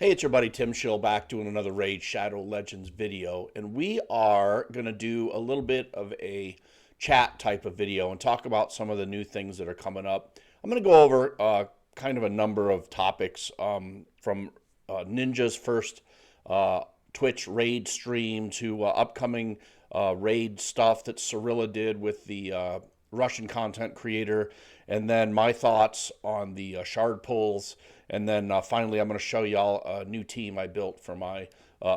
Hey, it's your buddy Tim Schill back doing another Raid Shadow Legends video, and we are going to do a little bit of a chat type of video and talk about some of the new things that are coming up. I'm going to go over kind of a number of topics from Ninja's first Twitch Raid stream to upcoming Raid stuff that Cirilla did with the Russian content creator, and then my thoughts on the shard pulls. And then finally, I'm going to show y'all a new team I built for my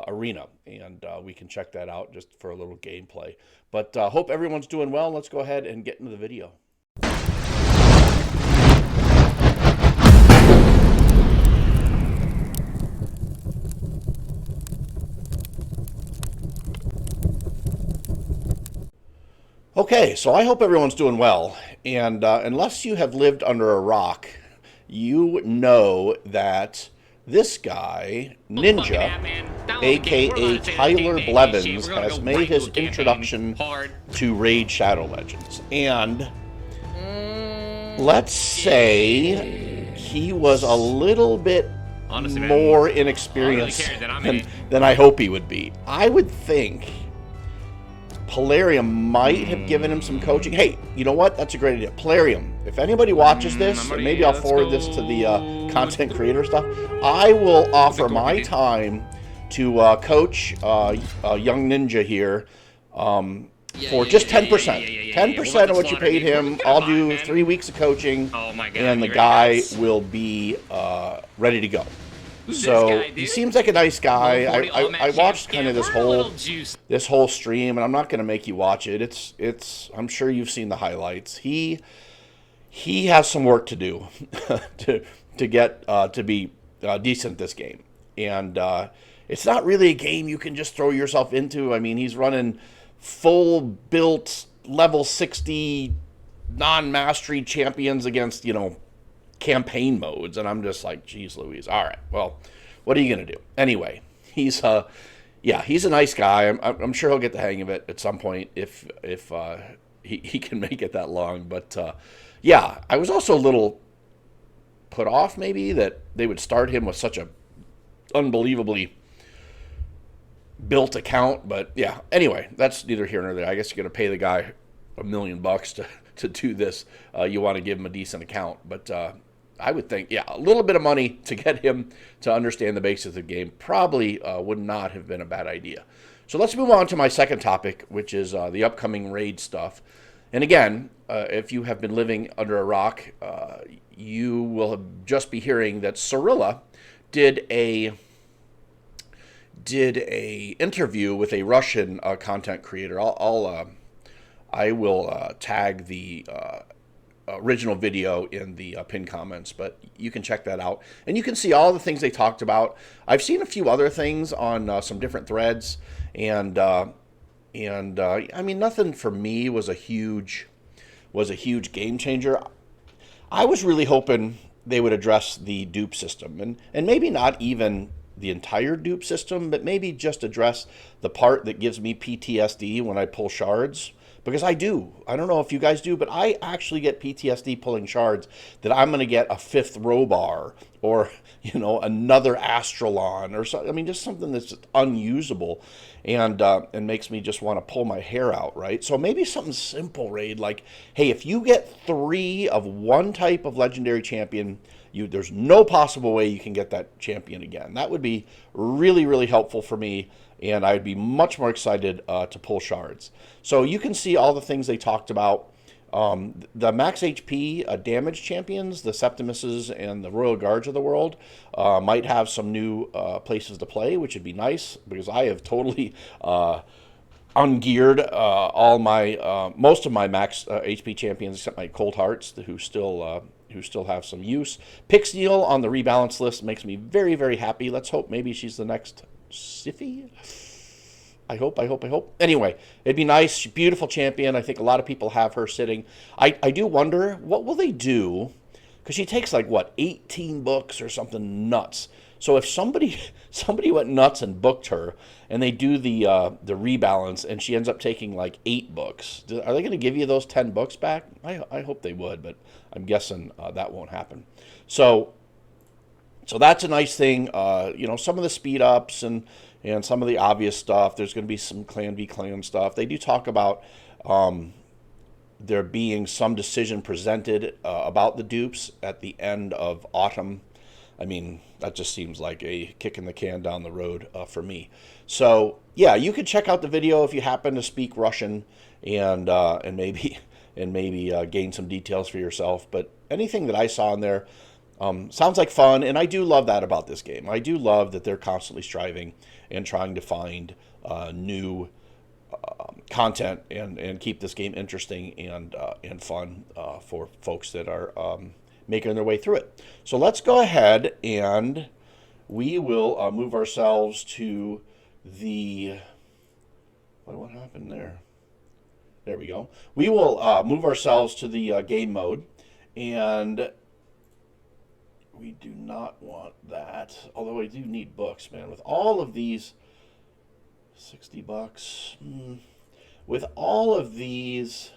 arena, and we can check that out just for a little gameplay. But hope everyone's doing well. Let's go ahead and get into the video. Okay, so I hope everyone's doing well. And unless you have lived under a rock, you know that this guy, Ninja, aka Tyler Blevins, has made his introduction to Raid Shadow Legends. And let's say he was a little bit more inexperienced than I hope he would be. I would think Polarium might have given him some coaching. Hey, you know what? That's a great idea. Polarium, if anybody watches this, and maybe I'll forward this to the content creator stuff, I will offer my time to coach young Ninja here for just 10%. 10% of what you paid him. I'll do 3 weeks of coaching, and the guy will be ready to go. So he seems like a nice guy. I watched kind of this whole stream, and I'm not going to make you watch it. It's I'm sure you've seen the highlights. He has some work to do to get to be decent at this game, and it's not really a game you can just throw yourself into. I mean, he's running full built level 60 non-mastery champions against campaign modes, and I'm just like, geez Louise. All right, well, what are you gonna do? Anyway, he's a nice guy. I'm sure he'll get the hang of it at some point if he can make it that long. But yeah, I was also a little put off maybe that they would start him with such a unbelievably built account. But yeah, anyway, that's neither here nor there. I guess you're gonna pay the guy $1 million to do this. You want to give him a decent account, but I would think, yeah, a little bit of money to get him to understand the basics of the game probably would not have been a bad idea. So let's move on to my second topic, which is the upcoming raid stuff. And again, if you have been living under a rock, you will just be hearing that Cirilla did a interview with a Russian content creator. I will tag the original video in the pinned comments, but you can check that out, and you can see all the things they talked about. I've seen a few other things on some different threads, and I mean, nothing for me was a huge game changer. I was really hoping they would address the dupe system, and maybe not even the entire dupe system, but maybe just address the part that gives me PTSD when I pull shards. Because I do. I don't know if you guys do, but I actually get PTSD pulling shards that I'm going to get a 5th Robar or, another Astralon or something. I mean, just something that's just unusable and makes me just want to pull my hair out, right? So maybe something simple, Raid, like, hey, if you get 3 of one type of legendary champion, there's no possible way you can get that champion again. That would be really, really helpful for me, and I'd be much more excited to pull shards. So you can see all the things they talked about. The max HP damage champions, the Septimuses and the Royal Guards of the world, might have some new places to play, which would be nice, because I have totally ungeared all my most of my max HP champions, except my Cold Hearts, who still have some use. Pixneal on the rebalance list makes me very, very happy. Let's hope maybe she's the next Siffy. I hope. Anyway, it'd be nice. Beautiful champion. I think a lot of people have her sitting. I do wonder, what will they do? Because she takes, like, what, 18 books or something nuts. So if somebody went nuts and booked her, and they do the rebalance, and she ends up taking, like, 8 books, are they going to give you those 10 books back? I hope they would, but I'm guessing that won't happen. So So that's a nice thing. Some of the speed ups and some of the obvious stuff. There's going to be some Clan v Clan stuff. They do talk about there being some decision presented about the dupes at the end of autumn. I mean, that just seems like a kick in the can down the road for me. So yeah, you could check out the video if you happen to speak Russian and maybe gain some details for yourself. But anything that I saw in there sounds like fun, and I do love that about this game. I do love that they're constantly striving and trying to find new content and keep this game interesting and fun for folks that are making their way through it. So let's go ahead and we will move ourselves to the... What happened there? There we go. We will move ourselves to the game mode, and we do not want that. Although I do need books, man. With all of these, $60. With all of these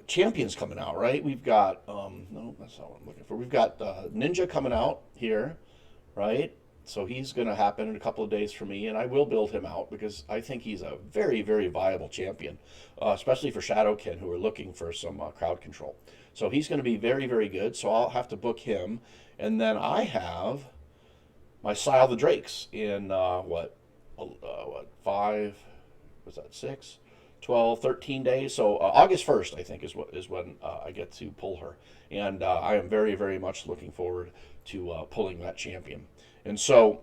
champions coming out, right? We've got no, that's not what I'm looking for. We've got Ninja coming out here, right? So he's going to happen in a couple of days for me, and I will build him out because I think he's a very, very viable champion, especially for Shadowkin, who are looking for some crowd control. So he's going to be very, very good. So I'll have to book him, and then I have my Sile the Drakes in what 5? Was that 6? 12, 13 days. So August 1st, I think, is when I get to pull her, and I am very, very much looking forward to pulling that champion. And so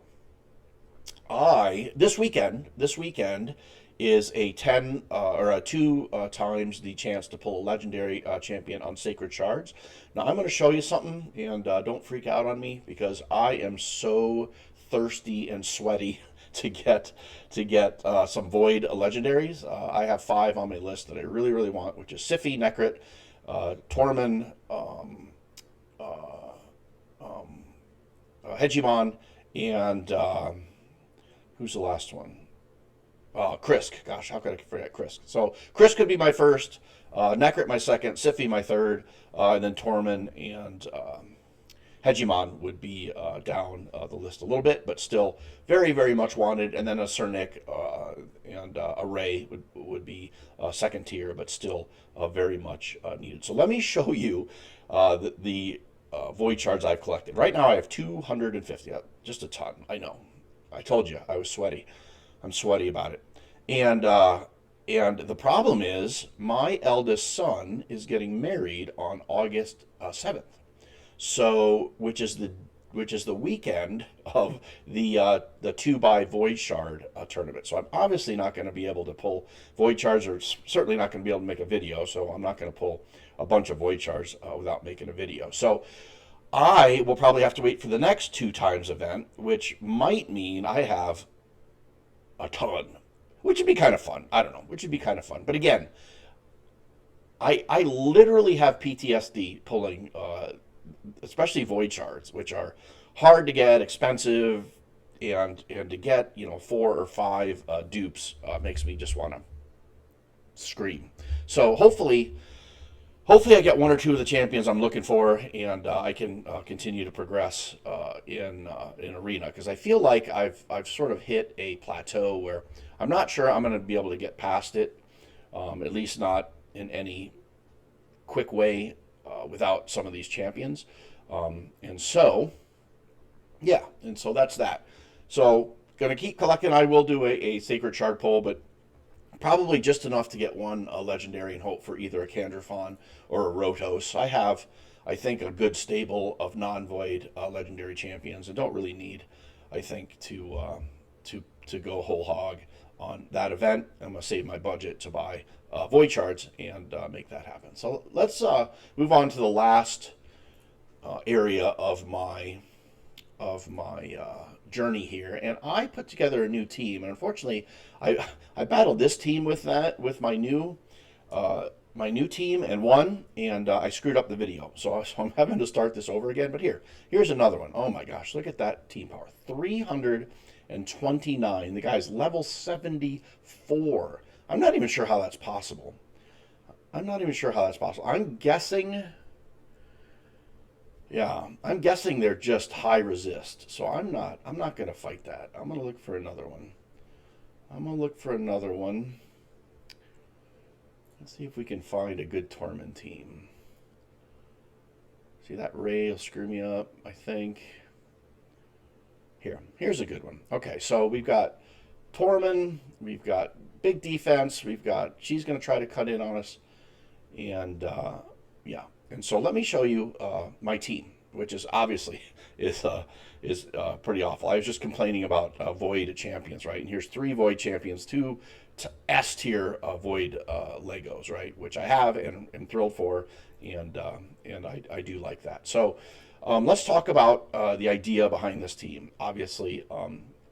this weekend is a 10 or a 2 times the chance to pull a legendary champion on Sacred Shards. Now I'm going to show you something, and don't freak out on me because I am so thirsty and sweaty to get some Void legendaries. I have 5 on my list that I really, really want, which is Siphi, Necrit, Tormund, Hegemon, and who's the last one? Krisk. Gosh, how could I forget Krisk? So Krisk could be my first, Necrit my second, Siphi my third, and then Tormund and Hegemon would be down the list a little bit, but still very, very much wanted. And then a Cernic and a Ray would be second tier, but still very much needed. So let me show you the Void Shards I've collected. Right now I have 250, just a ton. I know. I told you I was sweaty. I'm sweaty about it. And the problem is my eldest son is getting married on August 7th. So, which is the weekend of the 2x Void Shard tournament. So I'm obviously not going to be able to pull Void Shards, or certainly not going to be able to make a video. So I'm not going to pull a bunch of Void Shards without making a video. So I will probably have to wait for the next 2 times event, which might mean I have a ton, which would be kind of fun. I don't know, which would be kind of fun. But again, I literally have PTSD pulling especially Void Shards, which are hard to get, expensive, and to get 4 or 5 dupes makes me just want to scream. So hopefully I get 1 or 2 of the champions I'm looking for, and I can continue to progress in Arena, because I feel like I've sort of hit a plateau where I'm not sure I'm going to be able to get past it, at least not in any quick way. Without some of these champions. And so that's that. So, going to keep collecting. I will do a Sacred Shard pull, but probably just enough to get 1 legendary and hope for either a Kandrifon or a Rotos. I have, I think, a good stable of non-Void legendary champions, and don't really need, I think, to go whole hog on that event. I'm going to save my budget to buy Void Shards and make that happen. So let's move on to the last area of my journey here. And I put together a new team, and unfortunately, I battled this team with my new team and won, and I screwed up the video. So I'm having to start this over again. But here's another one. Oh my gosh, look at that team power, 329. The guy's level 74. I'm not even sure how that's possible. I'm guessing Yeah, I'm guessing they're just high resist. So I'm not going to fight that. I'm going to look for another one. I'm going to look for another one. Let's see if we can find a good Torment team. See, that Ray will screw me up, I think. Here's a good one. Okay, so we've got Tormund, we've got big defense, she's going to try to cut in on us, and yeah. And so let me show you my team, which is obviously is pretty awful. I was just complaining about Void champions, right? And here's 3 Void champions, 2 S tier Void Legos, right? Which I have and am thrilled for, and I do like that. So let's talk about the idea behind this team. Obviously,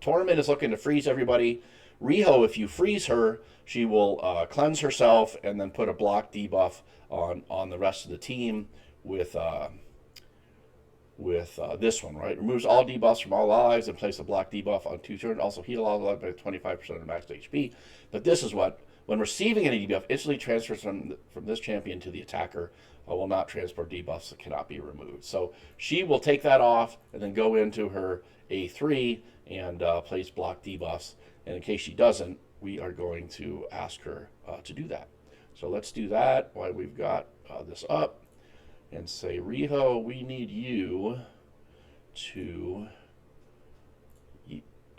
Tournament is looking to freeze everybody. Riho, if you freeze her, she will cleanse herself and then put a block debuff on the rest of the team with this one, right? Removes all debuffs from all allies and place a block debuff on 2 turns. Also heal all allies by 25% of max HP. But this is what, when receiving any debuff, instantly transfers from this champion to the attacker. Will not transport debuffs that cannot be removed. So she will take that off and then go into her A3 and place block debuffs. And in case she doesn't, we are going to ask her to do that. So let's do that while we've got this up and say, Riho, we need you to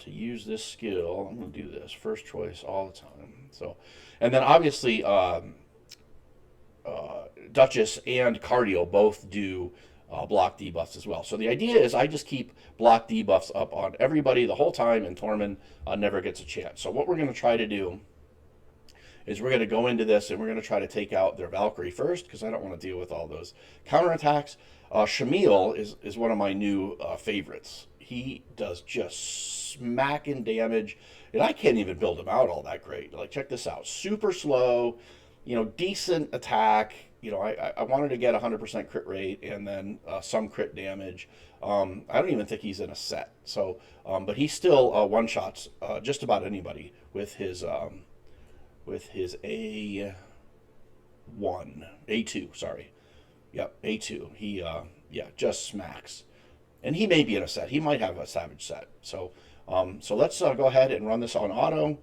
use this skill. I'm going to do this first choice all the time. So, and then obviously Duchess and Cardio both do block debuffs as well. So the idea is I just keep block debuffs up on everybody the whole time, and Tormund never gets a chance. So what we're going to try to do is we're going to go into this and we're going to try to take out their Valkyrie first, because I don't want to deal with all those counterattacks. Shamil is one of my new favorites. He does just smacking damage, and I can't even build him out all that great. Like, check this out. Super slow, decent attack. I wanted to get 100% crit rate and then some crit damage. I don't even think he's in a set. So, but he still one-shots just about anybody with his A1, A2, sorry. Yep, A2. He, just smacks. And he may be in a set. He might have a Savage set. So, so let's go ahead and run this on auto,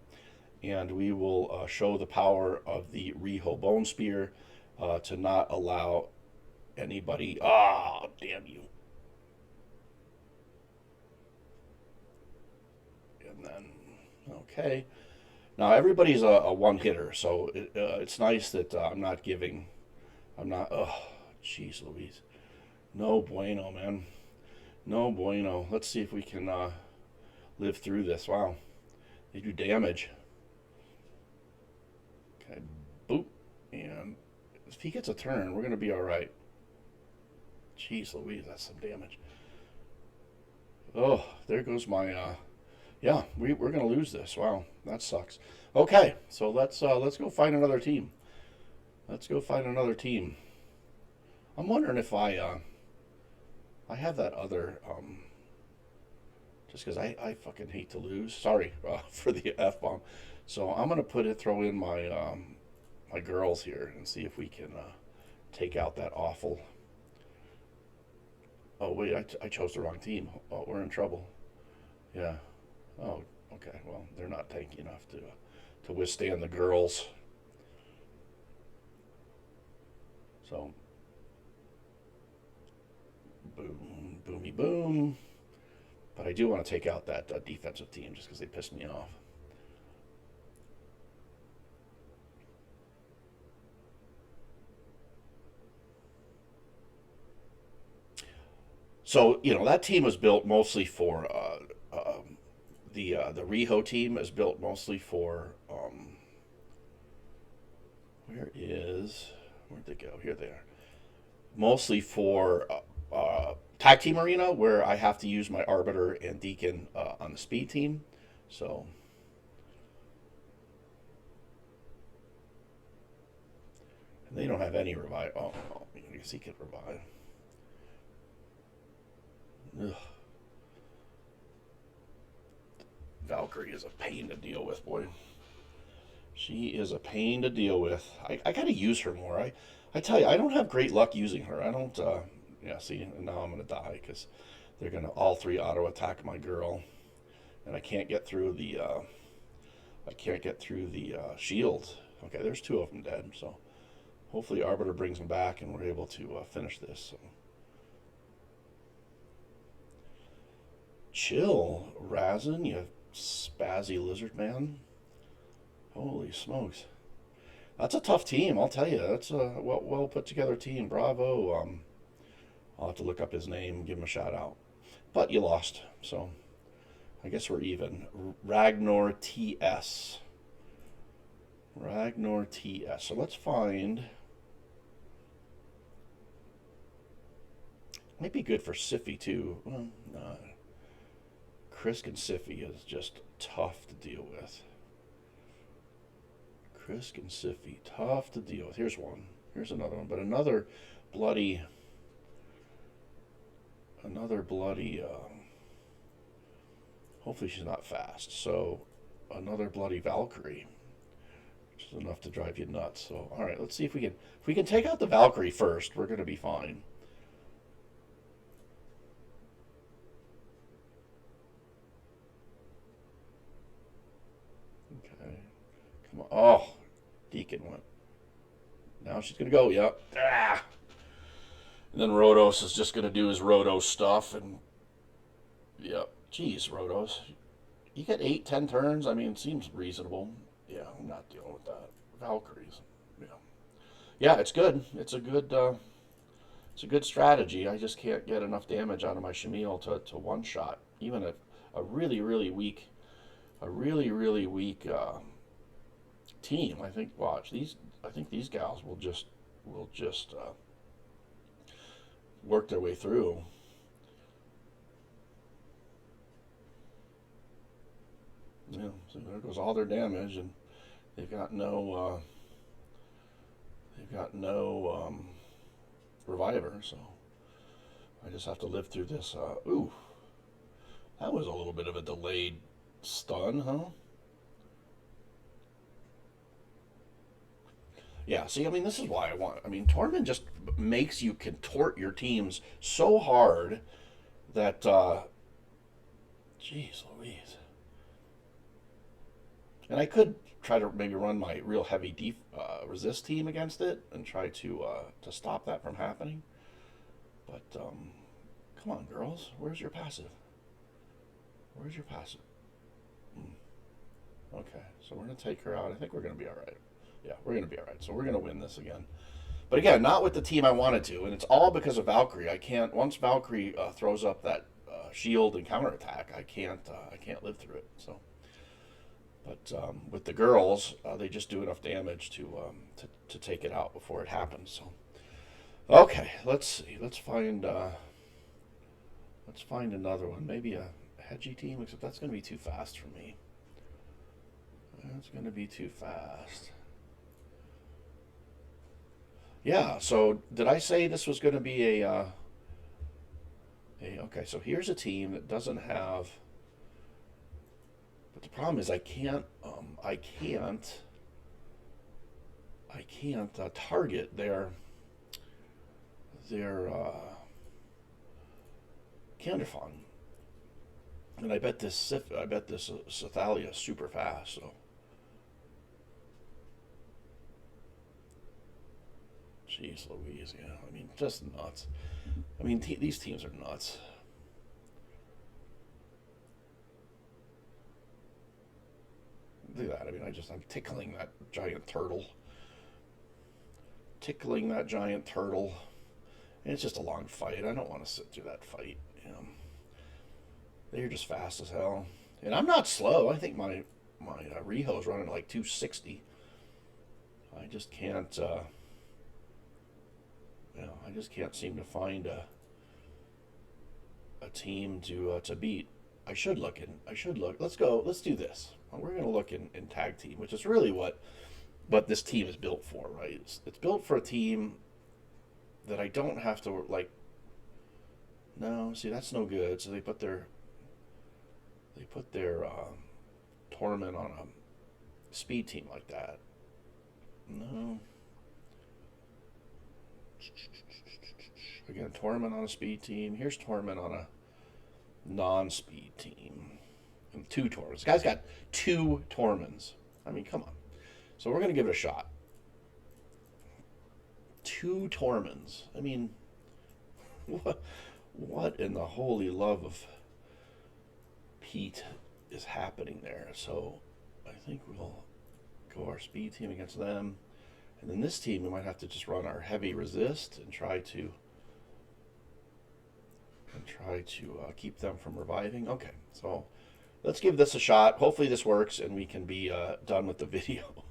and we will show the power of the Riho Bone Spear to not allow anybody. Ah, damn you. And then, okay. Now everybody's a one hitter, so it's nice that I'm not. Oh, jeez, Louise. No bueno, man. No bueno. Let's see if we can live through this. Wow, they do damage. Okay, boop, and if he gets a turn, we're gonna be all right. Jeez, Louise, that's some damage. Oh, there goes my. Yeah, we're gonna lose this. Wow, that sucks. Okay, so let's go find another team. Let's go find another team. I'm wondering if I have that other just because I fucking hate to lose. Sorry for the F bomb. So I'm gonna throw in my my girls here and see if we can take out that awful. Oh wait, I chose the wrong team. Oh, we're in trouble. Yeah. Oh, okay. Well, they're not tanky enough to withstand the girls. So, boom, boomy, boom. But I do want to take out that defensive team just because they pissed me off. So that team was built mostly for the Riho team is built mostly for where'd they go? Here they are. Mostly for tag team arena, where I have to use my Arbiter and Deacon on the speed team. So and they don't have any revive. Oh, I guess he could revive. Ugh. Valkyrie is a pain to deal with, boy. She is a pain to deal with. I got to use her more. I tell you, I don't have great luck using her. I don't. Yeah, see, and now I'm gonna die because they're gonna all three auto attack my girl, and I can't get through the shield. Okay, there's two of them dead. So hopefully Arbiter brings them back and we're able to finish this. So. Chill, Razin, you spazzy lizard man. Holy smokes. That's a tough team, I'll tell you. That's a well put together team. Bravo. I'll have to look up his name, give him a shout out. But you lost, so I guess we're even. Ragnar TS. Ragnar TS. So let's find. Might be good for Siffy too. Well, no. Krisk and Siffy is just tough to deal with. Krisk and Siffy, tough to deal with. Here's one. Here's another one. But another bloody. Hopefully she's not fast. So another bloody Valkyrie, which is enough to drive you nuts. So all right, let's see if we can take out the Valkyrie first. We're gonna be fine. Oh, Deacon went. Now she's going to go, yep. Ah! And then Rhodos is just going to do his Rhodos stuff. And, yep. Jeez, Rhodos. You get 8-10 turns? I mean, it seems reasonable. Yeah, I'm not dealing with that. Valkyries. Yeah. Yeah, it's good. It's a good strategy. I just can't get enough damage out of my Shamil to one shot. Even a really, really weak team. I think. Watch these. I think these gals will just work their way through. Yeah. So there goes all their damage, and they've got no reviver. So I just have to live through this. Ooh, that was a little bit of a delayed stun, huh? Yeah, see, I mean, this is why I mean, Tormund just makes you contort your teams so hard that, jeez Louise. And I could try to maybe run my real heavy resist team against it and try to stop that from happening. But, come on, girls, where's your passive? Where's your passive? Okay, so we're going to take her out. I think we're going to be all right. Yeah, we're going to be all right. So we're going to win this again. But again, not with the team I wanted to. And it's all because of Valkyrie. I can't, once Valkyrie throws up that shield and counterattack, I can't live through it. So, but with the girls, they just do enough damage to take it out before it happens. So, okay, let's see. Let's find another one. Maybe a hedgy team, except that's going to be too fast for me. That's going to be too fast. Yeah, so did I say this was going to be okay, so here's a team that doesn't have, but the problem is I can't target their Canderfon. And I bet this Cythalia is super fast, so. Jeez Louise, yeah. I mean, just nuts. I mean, these teams are nuts. Look at that. I mean, I'm tickling that giant turtle. Tickling that giant turtle. And it's just a long fight. I don't want to sit through that fight. You know. They're just fast as hell. And I'm not slow. I think my Riho's running like 260. I just can't... I just can't seem to find a team to beat. I should look. Let's go. Let's do this. We're going to look in tag team, which is really what this team is built for, right? It's built for a team that I don't have to like. No, see, that's no good. So they put their Torment on a speed team like that. No. Again, Torment on a speed team. Here's Torment on a non-speed team. And 2 Torments. This guy's got 2 Torments. I mean, come on. So we're going to give it a shot. 2 Torments. I mean, what in the holy love of Pete is happening there? So I think we'll go our speed team against them. And then this team, we might have to just run our heavy resist and try to keep them from reviving. Okay, so let's give this a shot. Hopefully this works and we can be done with the video.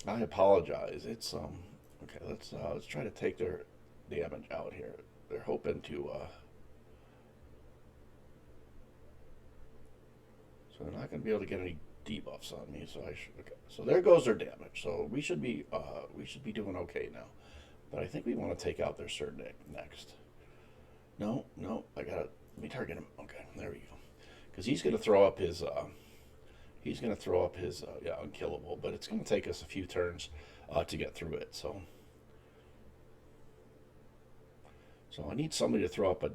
I apologize. It's okay. Let's try to take their damage out here. They're hoping to. So they're not going to be able to get any debuffs on me. So I should. Okay. So there goes their damage. So we should be doing okay now. But I think we want to take out their Sir Nick next. No, I gotta, let me target him. Okay, there we go. Because he's gonna throw up his, yeah, unkillable. But it's gonna take us a few turns to get through it. So I need somebody to throw up a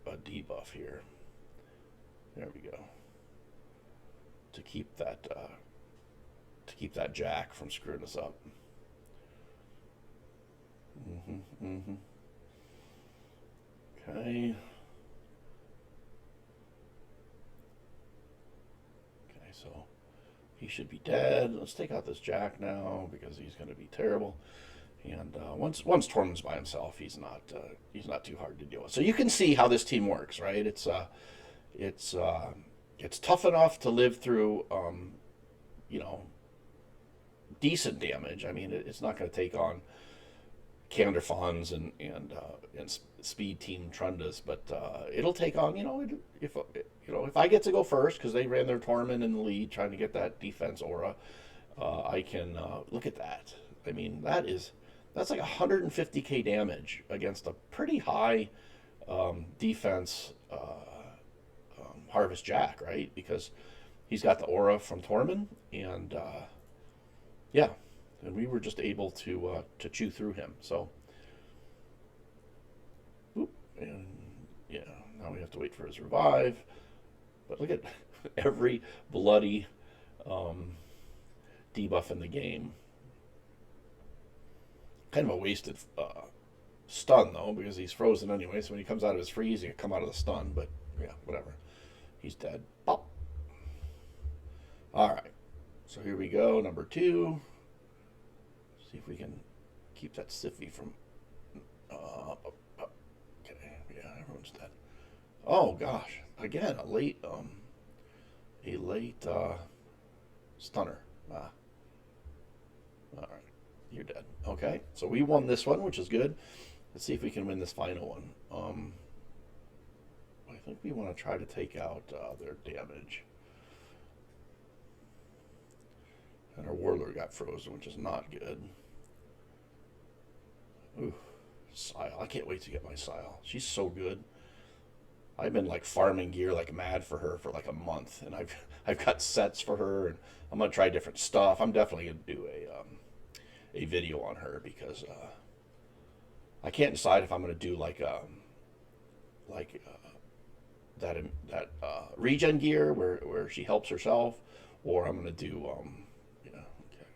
debuff here. There we go. To keep that Jack from screwing us up. Okay. Okay, so he should be dead. Let's take out this Jack now because he's going to be terrible. And once Tormund's by himself, he's not too hard to deal with. So you can see how this team works, right? It's tough enough to live through, decent damage. I mean, it's not going to take on Canderfons and speed team Trundas, but it'll take on, if I get to go first because they ran their Torment in the lead trying to get that defense aura, I can look at that. I mean, that's like 150k damage against a pretty high defense Harvest Jack, right? Because he's got the aura from Torment, and yeah, and we were just able to chew through him. So, and yeah, now we have to wait for his revive. But look at every bloody debuff in the game. Kind of a wasted stun though, because he's frozen anyway. So when he comes out of his freeze, he can come out of the stun. But yeah, whatever. He's dead. Pop. All right. So here we go. Number 2. See if we can keep that Siffy from. Okay. Yeah, everyone's dead. Oh gosh. Again, a late stunner. All right. You're dead. Okay. So we won this one, which is good. Let's see if we can win this final one. I think we want to try to take out their damage. And our Warlord got frozen, which is not good. Ooh, Sile. I can't wait to get my Sile. She's so good. I've been like farming gear like mad for her for like a month, and I've got sets for her, and I'm gonna try different stuff. I'm definitely gonna do a video on her because I can't decide if I'm gonna do that regen gear where she helps herself, or I'm gonna do yeah. Okay.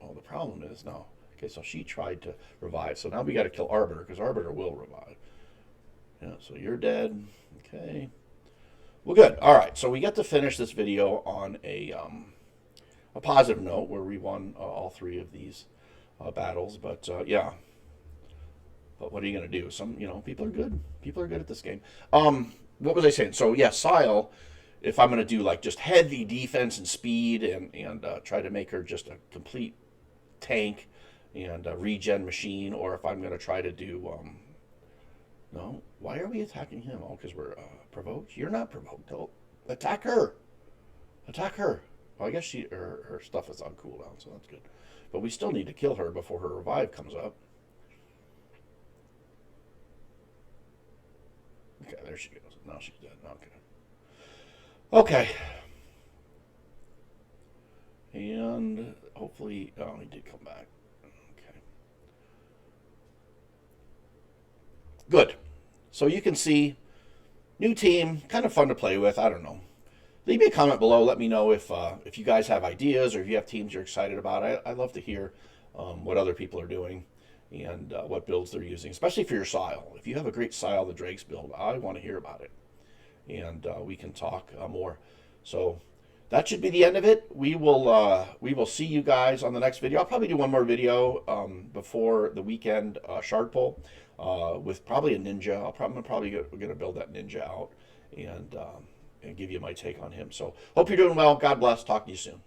Oh, the problem is now. Okay, so she tried to revive. So now we got to kill Arbiter because Arbiter will revive. Yeah. So you're dead. Okay. Well, good. All right. So we get to finish this video on a positive note where we won all 3 of these battles. But yeah. But what are you gonna do? People are good. People are good at this game. What was I saying? So yeah, Sile, if I'm going to do like just heavy defense and speed and try to make her just a complete tank and a regen machine, or if I'm going to try to do, no, why are we attacking him? Oh, because we're provoked? You're not provoked. Oh, attack her. Attack her. Well, I guess her stuff is on cooldown, so that's good. But we still need to kill her before her revive comes up. Okay, there she goes. Now she's dead. Okay. And hopefully, he did come back. Okay. Good. So you can see, new team, kind of fun to play with. I don't know. Leave me a comment below. Let me know if you guys have ideas or if you have teams you're excited about. I love to hear what other people are doing and what builds they're using, especially for your style. If you have a great style, the Drakes build, I want to hear about it, and we can talk more. So that should be the end of it. We will see you guys on the next video. I'll probably do one more video before the weekend shard pull with probably a ninja. I'm probably going to build that ninja out and give you my take on him. So hope you're doing well. God bless. Talk to you soon.